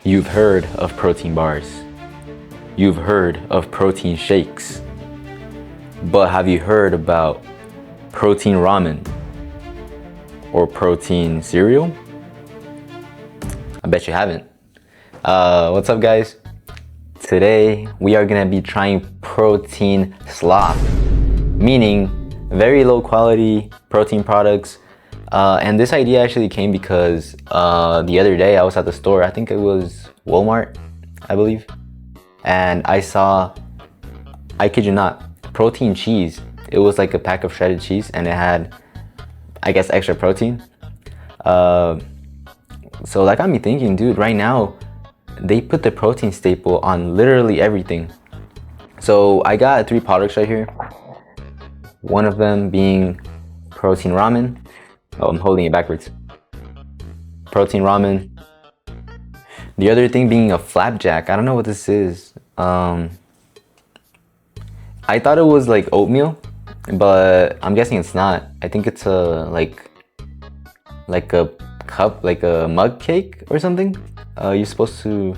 You've heard of protein bars. You've heard of protein shakes. But have you heard about protein ramen or protein cereal? I bet you haven't. What's up, guys? Today we are gonna be trying protein SLOP, meaning very low quality protein products. And this idea actually came because the other day I was at the store, I think it was Walmart, I believe, and I saw, I kid you not, protein cheese. It was like a pack of shredded cheese and it had, I guess, extra protein. So that got me thinking, dude, right now they put the protein staple on literally everything. So I got 3 products right here. One of them being protein ramen. Oh, I'm holding it backwards. Protein ramen. The other thing being a flapjack. I don't know what this is. I thought it was like oatmeal, but I'm guessing it's not. I think it's a like a cup, like a mug cake or something. You're supposed to,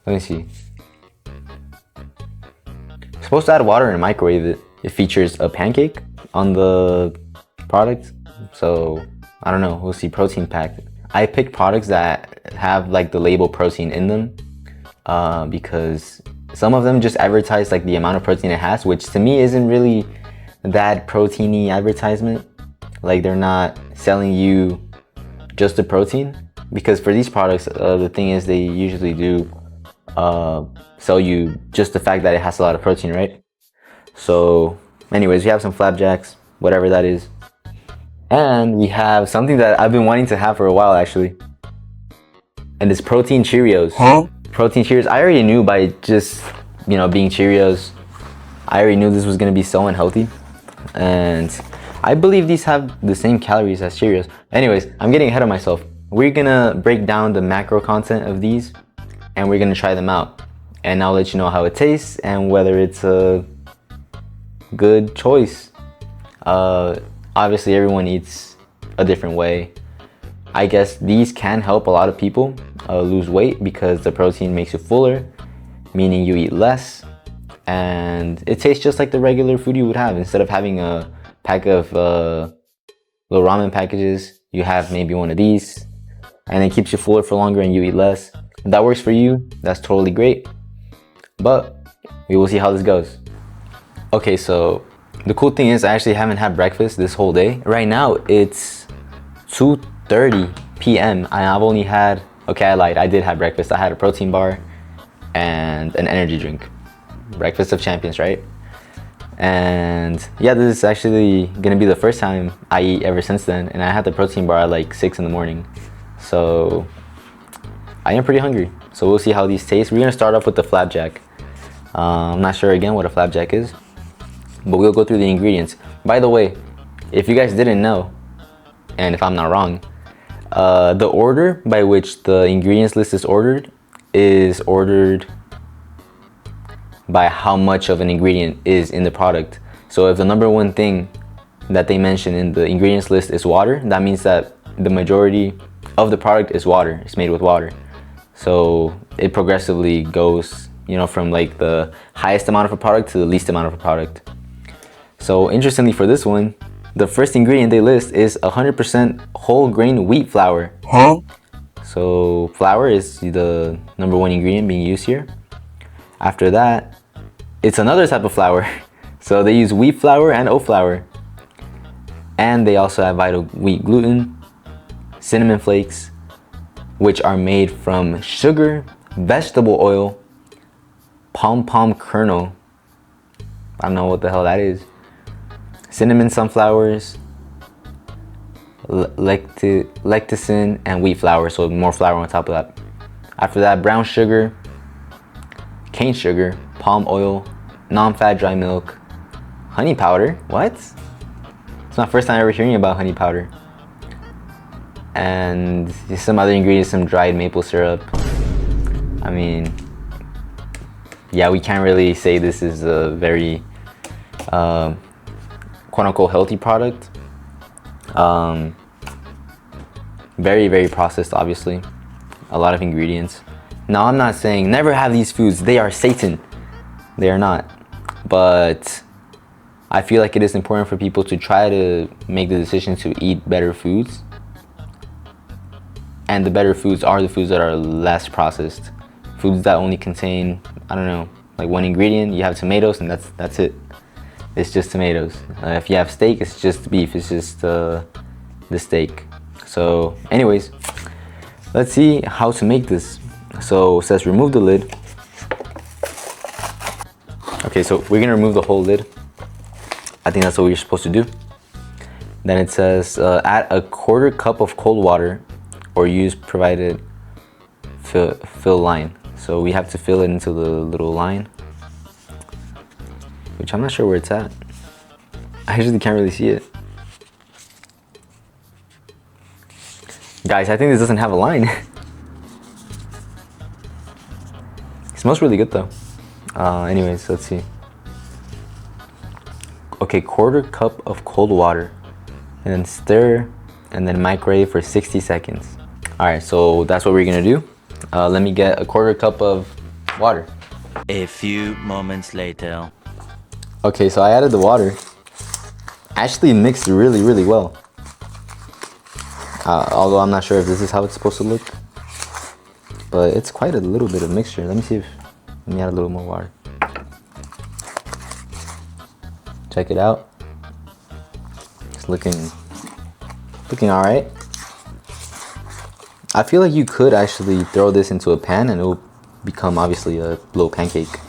let me see. You're supposed to add water and microwave it. It features a pancake on the product. So I don't know, we'll see. Protein pack. I picked products that have like the label protein in them because some of them just advertise like the amount of protein it has, which to me isn't really that proteiny advertisement. Like they're not selling you just the protein, because for these products the thing is they usually do sell you just the fact that it has a lot of protein, right? So anyways, we have some flapjacks, whatever that is. And we have something that I've been wanting to have for a while actually. And it's protein Cheerios. Huh? Protein Cheerios. I already knew by just, you know, being Cheerios, I already knew this was gonna be so unhealthy. And I believe these have the same calories as Cheerios. Anyways, I'm getting ahead of myself. We're gonna break down the macro content of these and we're gonna try them out. And I'll let you know how it tastes and whether it's a good choice. Obviously everyone eats a different way. I guess these can help a lot of people lose weight because the protein makes you fuller, meaning you eat less, and it tastes just like the regular food you would have. Instead of having a pack of little ramen packages, you have maybe one of these, and it keeps you fuller for longer and you eat less. If that works for you, that's totally great, but we will see how this goes. Okay, so the cool thing is I actually haven't had breakfast this whole day. Right now it's 2:30 p.m. and I've only had, okay, I lied, I did have breakfast. I had a protein bar and an energy drink. Breakfast of champions, right? And yeah, this is actually gonna be the first time I eat ever since then, and I had the protein bar at like 6 in the morning. So I am pretty hungry. So we'll see how these taste. We're gonna start off with the flapjack. I'm not sure again what a flapjack is, but we'll go through the ingredients. By the way, if you guys didn't know, and if I'm not wrong, the order by which the ingredients list is ordered by how much of an ingredient is in the product. So if the number one thing that they mention in the ingredients list is water, that means that the majority of the product is water. It's made with water. So it progressively goes, you know, from like the highest amount of a product to the least amount of a product. So interestingly for this one, the first ingredient they list is 100% whole grain wheat flour. Huh? So flour is the number one ingredient being used here. After that, it's another type of flour. So they use wheat flour and oat flour. And they also have vital wheat gluten, cinnamon flakes, which are made from sugar, vegetable oil, palm kernel. I don't know what the hell that is. Cinnamon sunflowers, lecithin, and wheat flour, so more flour on top of that. After that, brown sugar, cane sugar, palm oil, non-fat dry milk, honey powder. What? It's my first time ever hearing about honey powder. And some other ingredients, some dried maple syrup. I mean, yeah, we can't really say this is a very quote-unquote healthy product. Very processed, obviously. A lot of ingredients. Now, I'm not saying never have these foods. They are Satan. They are not. But I feel like it is important for people to try to make the decision to eat better foods. And the better foods are the foods that are less processed. Foods that only contain, I don't know, like one ingredient. You have tomatoes and that's it. It's just tomatoes. If you have steak, it's just beef. It's just the steak. So anyways, let's see how to make this. So it says remove the lid. Okay, so we're gonna remove the whole lid. I think that's what we're supposed to do. Then it says add a 1/4 cup of cold water or use provided fill line. So we have to fill it into the little line, which I'm not sure where it's at. I usually can't really see it. Guys, I think this doesn't have a line. It smells really good though. Anyways, let's see. Okay, 1/4 cup of cold water and then stir and then microwave for 60 seconds. All right, so that's what we're gonna do. Let me get a 1/4 cup of water. A few moments later. Okay, so I added the water. Actually mixed really, really well. Although I'm not sure if this is how it's supposed to look, but it's quite a little bit of mixture. Let me add a little more water. Check it out. It's looking all right. I feel like you could actually throw this into a pan and it will become obviously a little pancake.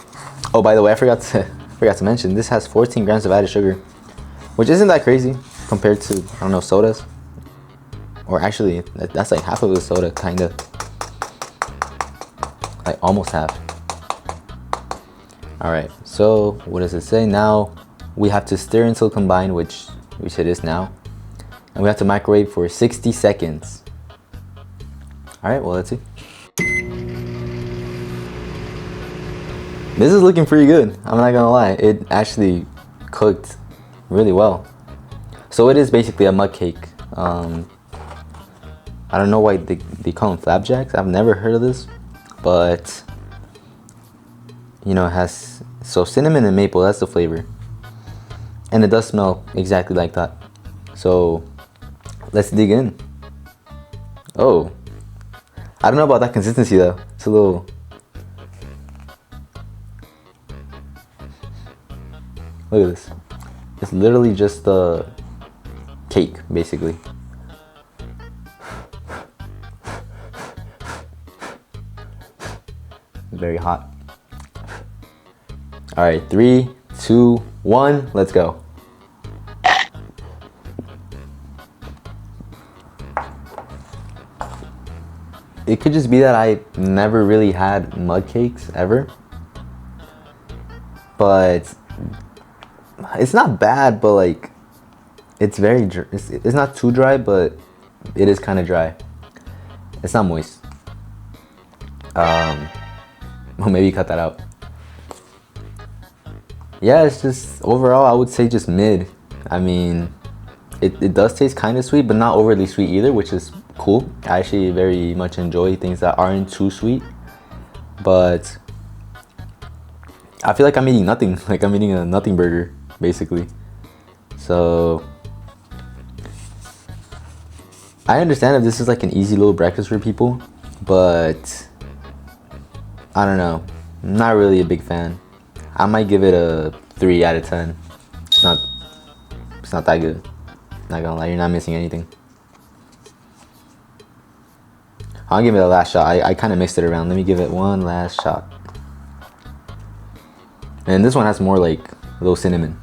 Oh, by the way, I forgot to mention this has 14 grams of added sugar, which isn't that crazy compared to, I don't know, sodas. Or actually, that's like half of a soda, kinda. Like almost half. All right, so what does it say? Now we have to stir until combined, which it is now. And we have to microwave for 60 seconds. All right, well, let's see. This is looking pretty good. I'm not gonna lie. It actually cooked really well. So it is basically a mug cake. I don't know why they call them flapjacks. I've never heard of this, but you know, it has, so cinnamon and maple, that's the flavor. And it does smell exactly like that. So let's dig in. Oh, I don't know about that consistency though. It's a little, look at this. It's literally just a cake, basically. Very hot. All right, 3, 2, 1, let's go. It could just be that I never really had mug cakes ever, but it's not bad, but like it's very it's not too dry, but it is kind of dry. It's not moist. Well, maybe cut that out. Yeah, it's just overall I would say just mid. I mean, it does taste kind of sweet, but not overly sweet either, which is cool. I actually very much enjoy things that aren't too sweet, but I feel like I'm eating nothing. Like I'm eating a nothing burger, basically. So I understand if this is like an easy little breakfast for people, but I don't know. I'm not really a big fan. I might give it a 3 out of 10. It's not that good. Not gonna lie, you're not missing anything. I'll give it a last shot. I kind of mixed it around. Let me give it one last shot. And this one has more like little cinnamon.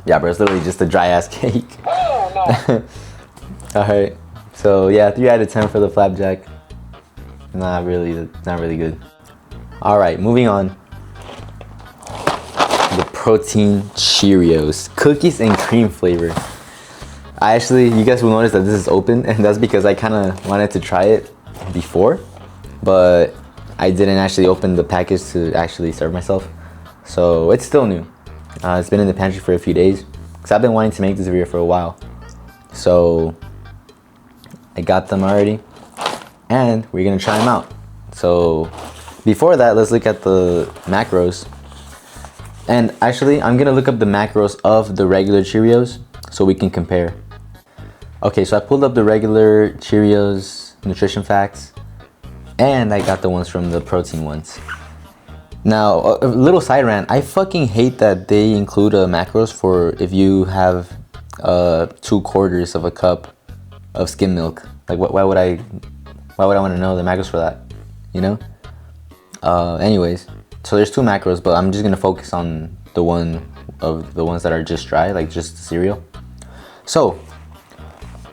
Yeah, bro, it's literally just a dry ass cake. Oh, no. All right, so yeah, 3 out of 10 for the flapjack. Not really good. All right, moving on. The protein Cheerios, cookies and cream flavor. You guys will notice that this is open, and that's because I kind of wanted to try it before, but I didn't actually open the package to actually serve myself. So it's still new. It's been in the pantry for a few days because I've been wanting to make this video for a while. So I got them already. and we're gonna try them out. So before that, let's look at the macros. And actually, I'm gonna look up the macros of the regular Cheerios so we can compare. Okay, so I pulled up the regular Cheerios nutrition facts, and I got the ones from the protein ones. Now, a little side rant, I fucking hate that they include macros for if you have 2/4 of a cup of skim milk. Like, why would I want to know the macros for that? You know? Anyways, so there's 2 macros, but I'm just gonna focus on the ones that are just dry, like just cereal. So,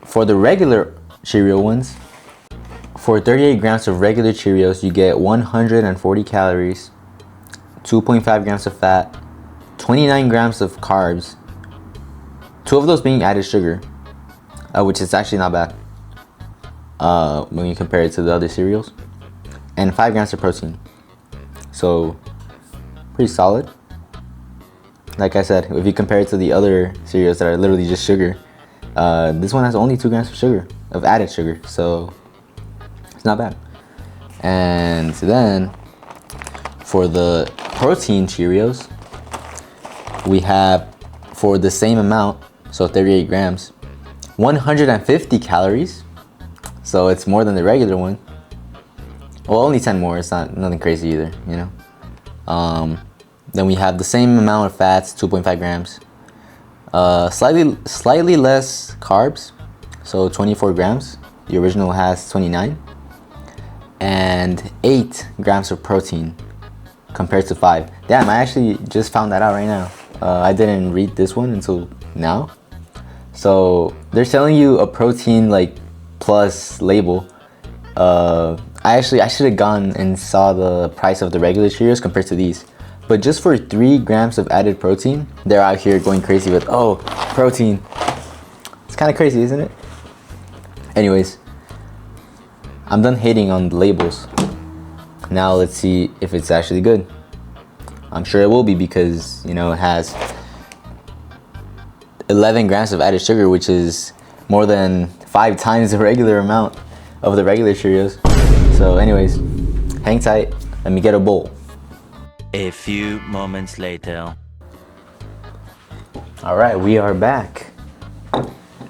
for the regular Cheerio ones, for 38 grams of regular Cheerios, you get 140 calories, 2.5 grams of fat, 29 grams of carbs, 2 of those being added sugar, which is actually not bad when you compare it to the other cereals, and 5 grams of protein. So, pretty solid. Like I said, if you compare it to the other cereals that are literally just sugar, this one has only 2 grams of sugar, of added sugar, so it's not bad. And then for the protein Cheerios, we have, for the same amount, so 38 grams, 150 calories, so it's more than the regular one. Well, only 10 more, it's not nothing crazy either, you know. Then we have the same amount of fats, 2.5 grams, slightly less carbs, so 24 grams. The original has 29, and 8 grams of protein compared to 5. Damn, I actually just found that out right now. I didn't read this one until now. So they're selling you a protein like plus label. I should have gone and saw the price of the regular Cheerios compared to these. But just for 3 grams of added protein, they're out here going crazy with, oh, protein. It's kind of crazy, isn't it? Anyways, I'm done hating on the labels. Now let's see if it's actually good. I'm sure it will be because, you know, it has 11 grams of added sugar, which is more than 5 times the regular amount of the regular Cheerios. So anyways, hang tight. Let me get a bowl. A few moments later. All right, we are back.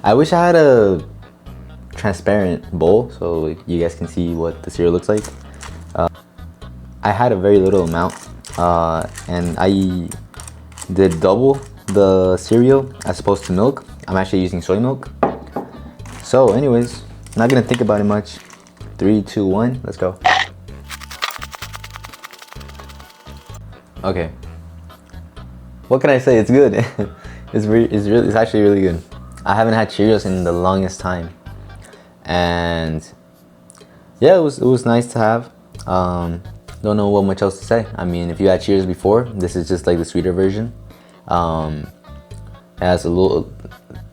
I wish I had a transparent bowl so you guys can see what the cereal looks like. I had a very little amount, and I did double the cereal as opposed to milk. I'm actually using soy milk. So anyways, not gonna think about it much. 3, 2, 1, let's go. Okay, what can I say? It's good. It's actually really good. I haven't had Cheerios in the longest time, and yeah, it was nice to have. Don't know what much else to say. I mean, if you had Cheerios before, this is just like the sweeter version. It has a little.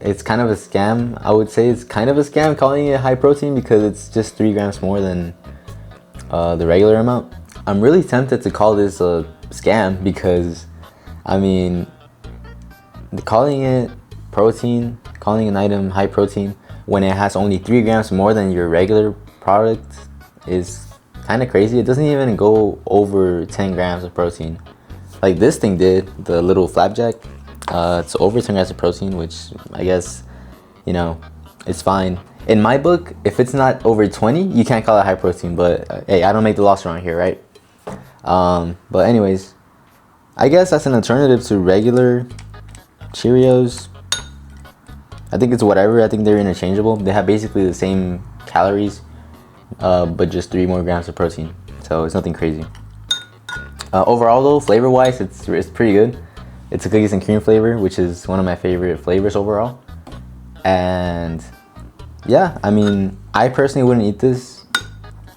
It's kind of a scam. I would say it's kind of a scam calling it high protein because it's just 3 grams more than the regular amount. I'm really tempted to call this a scam because, I mean, calling it protein, calling an item high protein when it has only 3 grams more than your regular product is kind of crazy. It doesn't even go over 10 grams of protein like this thing did, the little flapjack. It's over 10 grams of protein, which I guess, you know, it's fine. In my book, if it's not over 20, you can't call it high protein, but hey, I don't make the laws around here, right? But anyways, I guess that's an alternative to regular Cheerios. I think it's whatever. I think they're interchangeable. They have basically the same calories, but just 3 more grams of protein. So it's nothing crazy. Overall though, flavor wise, it's pretty good. It's a cookies and cream flavor, which is one of my favorite flavors overall. And yeah, I mean, I personally wouldn't eat this.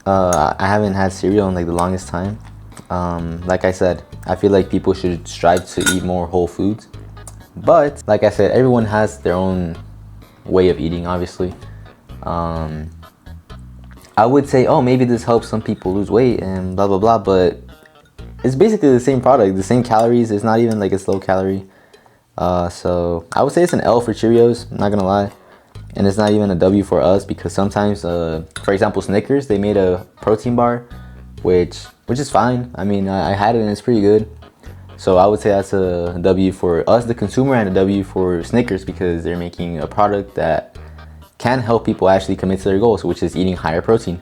I haven't had cereal in like the longest time. Like I said, I feel like people should strive to eat more whole foods. But like I said, everyone has their own way of eating, obviously. I would say, oh, maybe this helps some people lose weight and blah, blah, blah. But it's basically the same product, the same calories. It's not even like it's low calorie. So I would say it's an L for Cheerios, I'm not gonna lie. And it's not even a W for us because sometimes, for example, Snickers, they made a protein bar, which is fine. I mean, I had it and it's pretty good. So I would say that's a W for us, the consumer, and a W for Snickers because they're making a product that can help people actually commit to their goals, which is eating higher protein.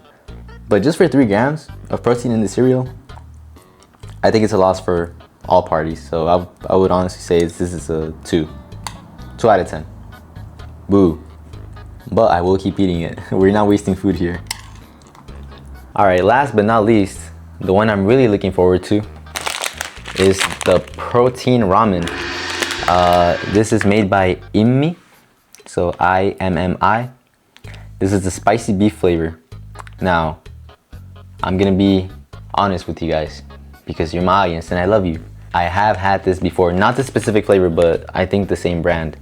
But just for 3 grams of protein in the cereal, I think it's a loss for all parties. So I would honestly say this is a 2 out of 10. Boo. But I will keep eating it. We're not wasting food here. All right, last but not least, the one I'm really looking forward to is the protein ramen. This is made by Immi, so IMMI. This is the spicy beef flavor. Now, I'm gonna be honest with you guys because you're my audience and I love you. I have had this before, not the specific flavor, but I think the same brand.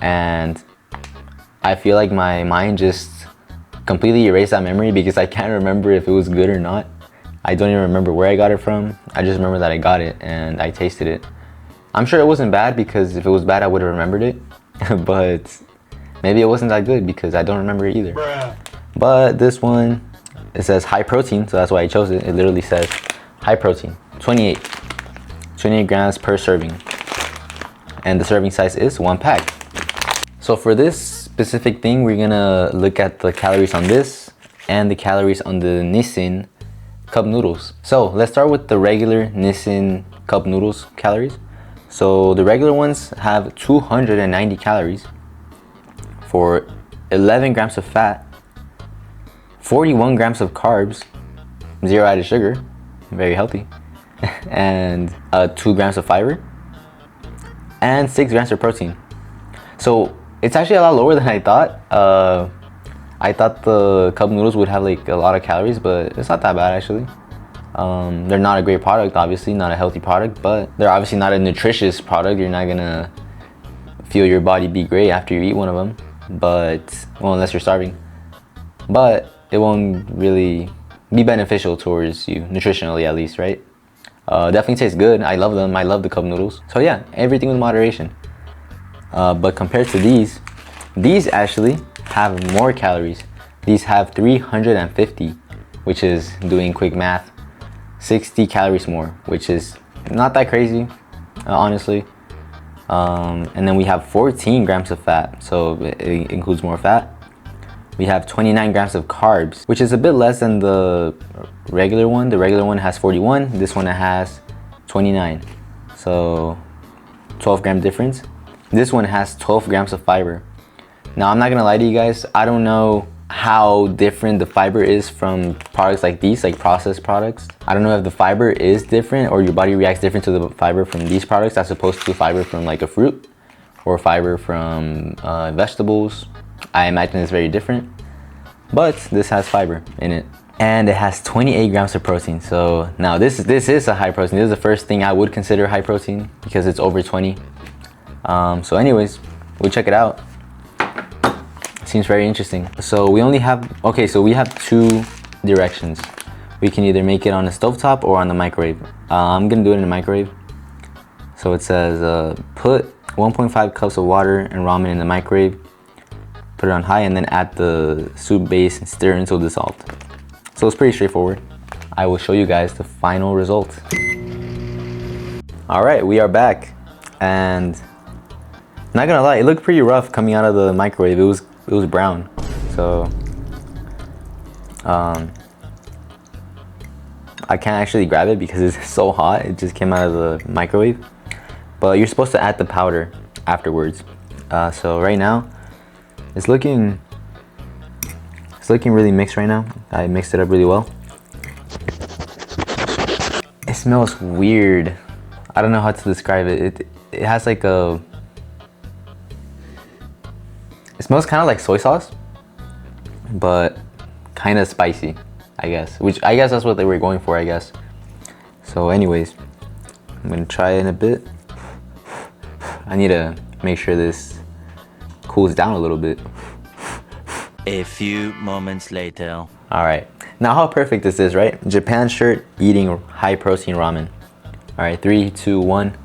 And I feel like my mind just completely erased that memory because I can't remember if it was good or not. I don't even remember where I got it from. I just remember that I got it and I tasted it. I'm sure it wasn't bad because if it was bad, I would have remembered it. But maybe it wasn't that good because I don't remember it either. Bruh. But this one, it says high protein, so that's why I chose it. It literally says high protein, 28 grams per serving. And the serving size is 1 pack. So for this specific thing, we're gonna look at the calories on this and the calories on the Nissin cup noodles. So let's start with the regular Nissin cup noodles calories. So the regular ones have 290 calories for 11 grams of fat, 41 grams of carbs, 0 added sugar, very healthy, and 2 grams of fiber, and 6 grams of protein. So it's actually a lot lower than I thought. I thought the cup noodles would have like a lot of calories, but it's not that bad actually. They're not a great product, obviously, not a healthy product, but they're obviously not a nutritious product. You're not gonna feel your body be great after you eat one of them, but, well, unless you're starving. But it won't really be beneficial towards you, nutritionally at least, right? Definitely tastes good. I love them. I love the cup noodles. So yeah, everything with moderation. But compared to these actually have more calories. These have 350, which is, doing quick math, 60 calories more, which is not that crazy, honestly. And then we have 14 grams of fat, so it includes more fat. We have 29 grams of carbs, which is a bit less than the regular one. The regular one has 41, this one has 29. So 12 gram difference. This one has 12 grams of fiber. Now, I'm not gonna lie to you guys, I don't know how different the fiber is from products like these, like processed products. I don't know if the fiber is different or your body reacts different to the fiber from these products as opposed to fiber from like a fruit or fiber from vegetables. I imagine it's very different, but this has fiber in it. And it has 28 grams of protein. So now this is a high protein. This is the first thing I would consider high protein because it's over 20. So anyways, we'll check it out. Seems very interesting. So we only have, okay, so we have 2 directions. We can either make it on a stovetop or on the microwave. I'm gonna do it in the microwave. So it says, put 1.5 cups of water and ramen in the microwave, put it on high, and then add the soup base and stir until dissolved. So it's pretty straightforward. I will show you guys the final result. All right, we are back. And not gonna lie, it looked pretty rough coming out of the microwave. It was brown, so I can't actually grab it because it's so hot. It just came out of the microwave. But you're supposed to add the powder afterwards. So right now, it's looking really mixed right now. I mixed it up really well. It smells weird. I don't know how to describe it. It has like a, it smells kind of like soy sauce, but kind of spicy, I guess. Which I guess that's what they were going for, I guess. So anyways, I'm gonna try it in a bit. I need to make sure this cools down a little bit. A few moments later. All right, now how perfect this is, right? Japan shirt eating high protein ramen. All right, 3, 2, 1.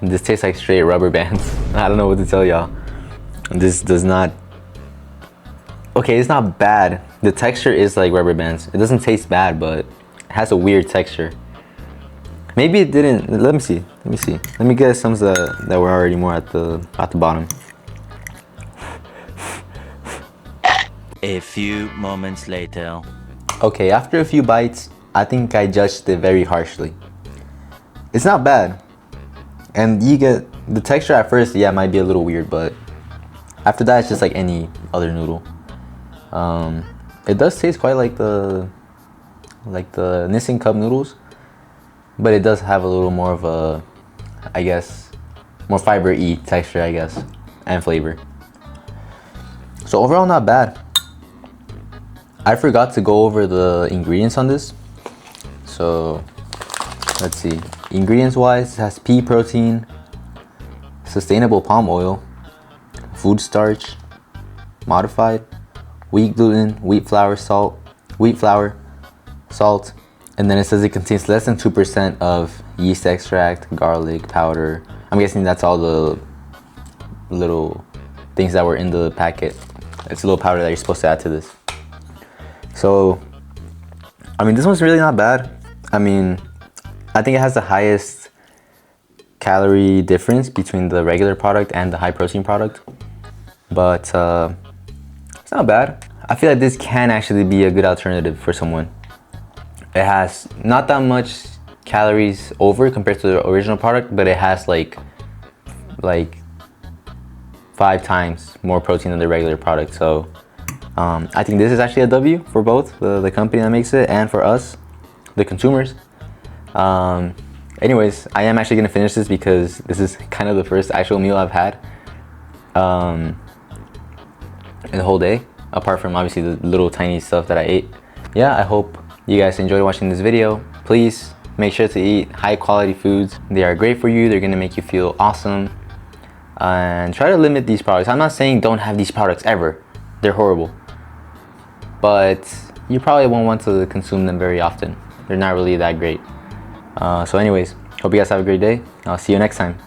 This tastes like straight rubber bands. I don't know what to tell y'all. This does not. Okay, it's not bad. The texture is like rubber bands. It doesn't taste bad, but it has a weird texture. Maybe it didn't. Let me see. Let me see. Let me get some that were already more at the bottom. A few moments later. Okay, after a few bites, I think I judged it very harshly. It's not bad. And you get the texture at first, yeah, it might be a little weird, but after that, it's just like any other noodle. It does taste quite like the Nissin Cup noodles, but it does have a little more of a, I guess, more fiber-y texture, I guess, and flavor. So overall, not bad. I forgot to go over the ingredients on this. So let's see. Ingredients wise, it has pea protein, sustainable palm oil, food starch, modified, wheat gluten, wheat flour, salt, and then it says it contains less than 2% of yeast extract, garlic powder. I'm guessing that's all the little things that were in the packet. It's a little powder that you're supposed to add to this. So, I mean, this one's really not bad. I mean, I think it has the highest calorie difference between the regular product and the high protein product, but it's not bad. I feel like this can actually be a good alternative for someone. It has not that much calories over compared to the original product, but it has like 5 times more protein than the regular product. So I think this is actually a W for both the company that makes it and for us, the consumers. Anyways, I am actually gonna finish this because this is kind of the first actual meal I've had in the whole day, apart from obviously the little tiny stuff that I ate. Yeah, I hope you guys enjoyed watching this video. Please make sure to eat high quality foods. They are great for you. They're gonna make you feel awesome. And try to limit these products. I'm not saying don't have these products ever. They're horrible. But you probably won't want to consume them very often. They're not really that great. So anyways, hope you guys have a great day. I'll see you next time.